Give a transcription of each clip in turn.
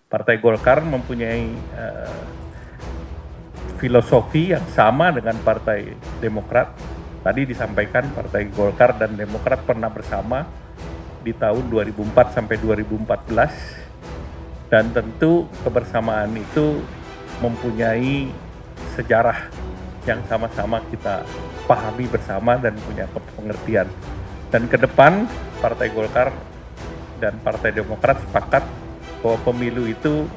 Partai Golkar mempunyai filosofi yang sama dengan Partai Demokrat. Tadi disampaikan Partai Golkar dan Demokrat pernah bersama di tahun 2004 sampai 2014, dan tentu kebersamaan itu mempunyai sejarah yang sama-sama kita pahami bersama dan punya pengertian. Dan ke depan Partai Golkar dan Partai Demokrat sepakat bahwa pemilu itu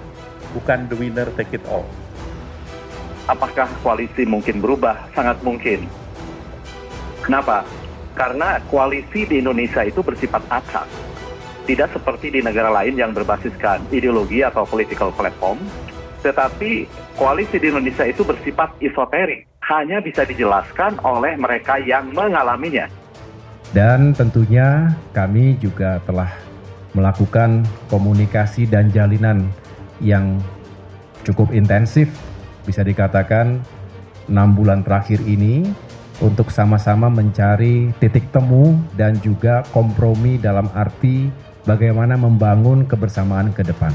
bukan the winner take it all. Apakah koalisi mungkin berubah? Sangat mungkin. Kenapa? Karena koalisi di Indonesia itu bersifat acak. Tidak seperti di negara lain yang berbasiskan ideologi atau political platform, tetapi koalisi di Indonesia itu bersifat esoterik. Hanya bisa dijelaskan oleh mereka yang mengalaminya. Dan tentunya kami juga telah melakukan komunikasi dan jalinan yang cukup intensif, bisa dikatakan 6 bulan terakhir ini, untuk sama-sama mencari titik temu dan juga kompromi dalam arti bagaimana membangun kebersamaan ke depan.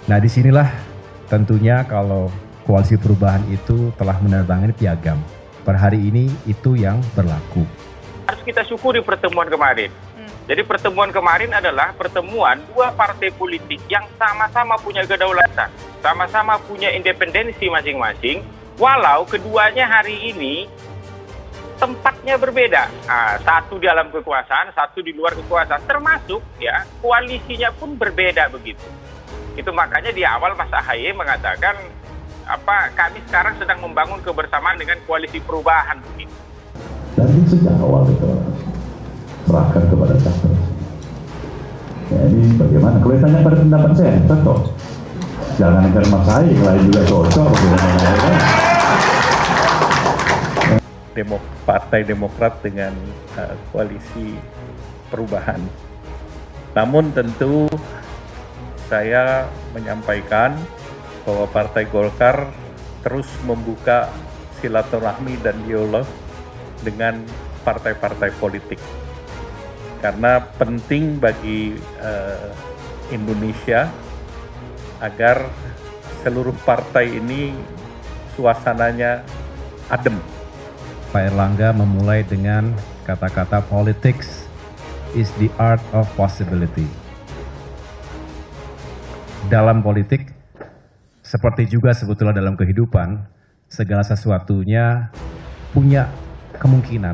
Nah, disinilah tentunya kalau koalisi perubahan itu telah menandatangani piagam. Per hari ini itu yang berlaku. Harus kita syukuri pertemuan kemarin. Jadi pertemuan kemarin adalah pertemuan dua partai politik yang sama-sama punya kedaulatan, sama-sama punya independensi masing-masing, walau keduanya hari ini tempatnya berbeda. Satu di dalam kekuasaan, satu di luar kekuasaan, termasuk ya koalisinya pun berbeda begitu. Itu makanya di awal Mas Ahaye mengatakan kami sekarang sedang membangun kebersamaan dengan koalisi perubahan begitu. Dari sejak awal itu serahkan kepada capres. Ya, ini bagaimana? Kelihatannya pada pendapat saya cocok. Jangan kan Mas Ahaye, lain juga cocok. Partai Demokrat dengan koalisi perubahan. Namun tentu saya menyampaikan bahwa Partai Golkar terus membuka silaturahmi dan dialog dengan partai-partai politik. Karena penting bagi Indonesia agar seluruh partai ini suasananya adem. Pak Airlangga memulai dengan kata-kata politics is the art of possibility. Dalam politik, seperti juga sebetulnya dalam kehidupan, segala sesuatunya punya kemungkinan.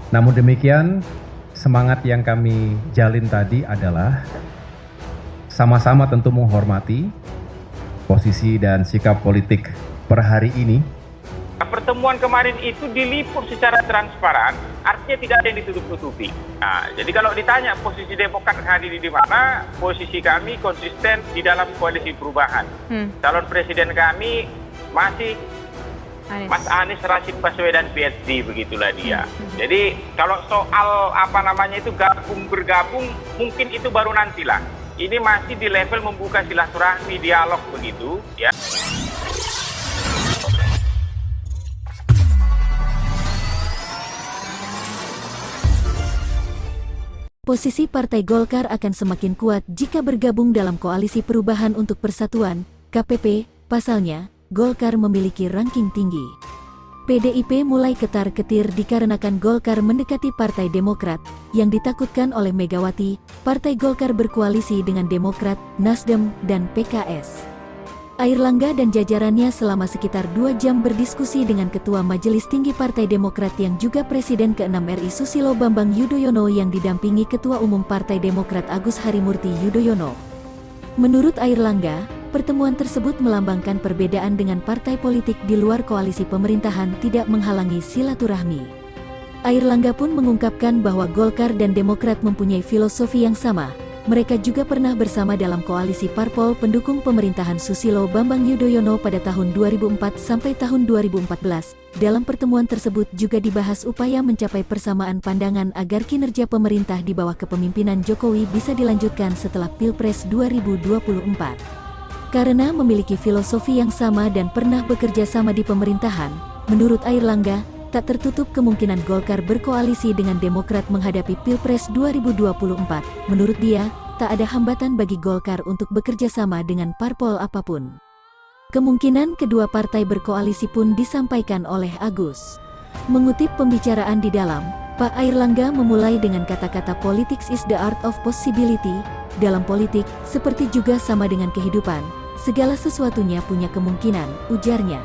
Namun demikian, semangat yang kami jalin tadi adalah sama-sama tentu menghormati posisi dan sikap politik per hari ini. Pertemuan kemarin itu diliput secara transparan, artinya tidak ada yang ditutup-tutupi. Nah, jadi kalau ditanya posisi Demokrat hari ini di mana, posisi kami konsisten di dalam koalisi perubahan. Calon presiden kami masih Mas Anies Rashid Baswedan PhD, begitulah dia. Jadi kalau soal itu gabung-bergabung, mungkin itu baru nantilah. Ini masih di level membuka silaturahmi, dialog begitu, ya. Posisi Partai Golkar akan semakin kuat jika bergabung dalam Koalisi Perubahan untuk Persatuan, KPP. Pasalnya, Golkar memiliki ranking tinggi. PDIP mulai ketar-ketir dikarenakan Golkar mendekati Partai Demokrat, yang ditakutkan oleh Megawati. Partai Golkar berkoalisi dengan Demokrat, Nasdem, dan PKS. Airlangga dan jajarannya selama sekitar 2 jam berdiskusi dengan Ketua Majelis Tinggi Partai Demokrat yang juga Presiden ke-6 RI Susilo Bambang Yudhoyono yang didampingi Ketua Umum Partai Demokrat Agus Harimurti Yudhoyono. Menurut Airlangga, pertemuan tersebut melambangkan perbedaan dengan partai politik di luar koalisi pemerintahan tidak menghalangi silaturahmi. Airlangga pun mengungkapkan bahwa Golkar dan Demokrat mempunyai filosofi yang sama. Mereka juga pernah bersama dalam koalisi parpol pendukung pemerintahan Susilo Bambang Yudhoyono pada tahun 2004 sampai tahun 2014. Dalam pertemuan tersebut juga dibahas upaya mencapai persamaan pandangan agar kinerja pemerintah di bawah kepemimpinan Jokowi bisa dilanjutkan setelah Pilpres 2024. Karena memiliki filosofi yang sama dan pernah bekerja sama di pemerintahan, menurut Airlangga, tak tertutup kemungkinan Golkar berkoalisi dengan Demokrat menghadapi Pilpres 2024. Menurut dia, tak ada hambatan bagi Golkar untuk bekerja sama dengan parpol apapun. Kemungkinan kedua partai berkoalisi pun disampaikan oleh Agus. Mengutip pembicaraan di dalam, Pak Airlangga memulai dengan kata-kata politics is the art of possibility. Dalam politik, seperti juga sama dengan kehidupan, segala sesuatunya punya kemungkinan, ujarnya.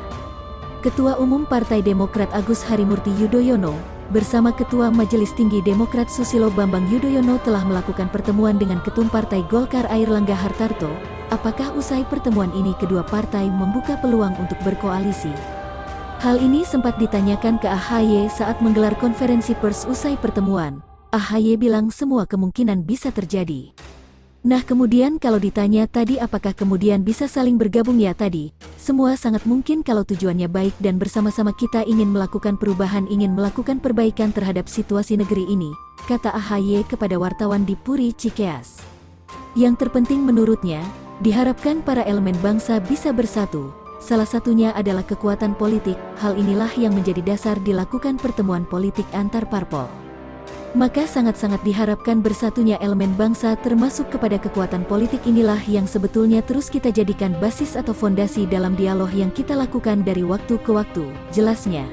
Ketua Umum Partai Demokrat Agus Harimurti Yudhoyono, bersama Ketua Majelis Tinggi Demokrat Susilo Bambang Yudhoyono telah melakukan pertemuan dengan Ketum Partai Golkar Airlangga Hartarto. Apakah usai pertemuan ini kedua partai membuka peluang untuk berkoalisi? Hal ini sempat ditanyakan ke AHY saat menggelar konferensi pers usai pertemuan. AHY bilang semua kemungkinan bisa terjadi. Nah kemudian kalau ditanya tadi apakah kemudian bisa saling bergabung, ya tadi, semua sangat mungkin kalau tujuannya baik dan bersama-sama kita ingin melakukan perubahan, ingin melakukan perbaikan terhadap situasi negeri ini, kata AHY kepada wartawan di Puri Cikeas. Yang terpenting menurutnya, diharapkan para elemen bangsa bisa bersatu. Salah satunya adalah kekuatan politik, hal inilah yang menjadi dasar dilakukan pertemuan politik antar parpol. Maka sangat-sangat diharapkan bersatunya elemen bangsa termasuk kepada kekuatan politik inilah yang sebetulnya terus kita jadikan basis atau fondasi dalam dialog yang kita lakukan dari waktu ke waktu, jelasnya.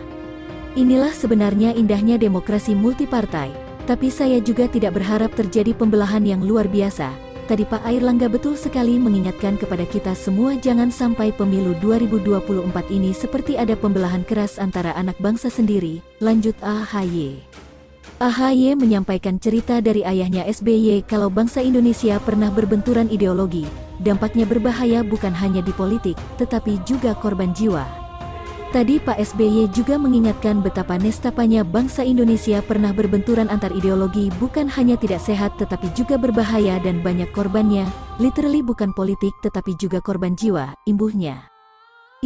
Inilah sebenarnya indahnya demokrasi multipartai, tapi saya juga tidak berharap terjadi pembelahan yang luar biasa. Tadi Pak Airlangga betul sekali mengingatkan kepada kita semua jangan sampai pemilu 2024 ini seperti ada pembelahan keras antara anak bangsa sendiri, lanjut AHY. AHY menyampaikan cerita dari ayahnya SBY kalau bangsa Indonesia pernah berbenturan ideologi, dampaknya berbahaya bukan hanya di politik, tetapi juga korban jiwa. Tadi Pak SBY juga mengingatkan betapa nestapanya bangsa Indonesia pernah berbenturan antar ideologi bukan hanya tidak sehat tetapi juga berbahaya dan banyak korbannya, literally bukan politik tetapi juga korban jiwa, imbuhnya.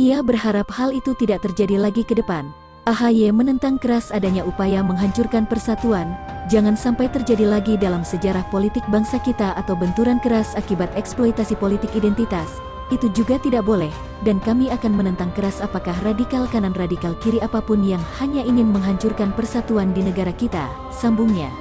Ia berharap hal itu tidak terjadi lagi ke depan. AHY menentang keras adanya upaya menghancurkan persatuan, jangan sampai terjadi lagi dalam sejarah politik bangsa kita atau benturan keras akibat eksploitasi politik identitas. Itu juga tidak boleh, dan kami akan menentang keras apakah radikal kanan radikal kiri apapun yang hanya ingin menghancurkan persatuan di negara kita, sambungnya.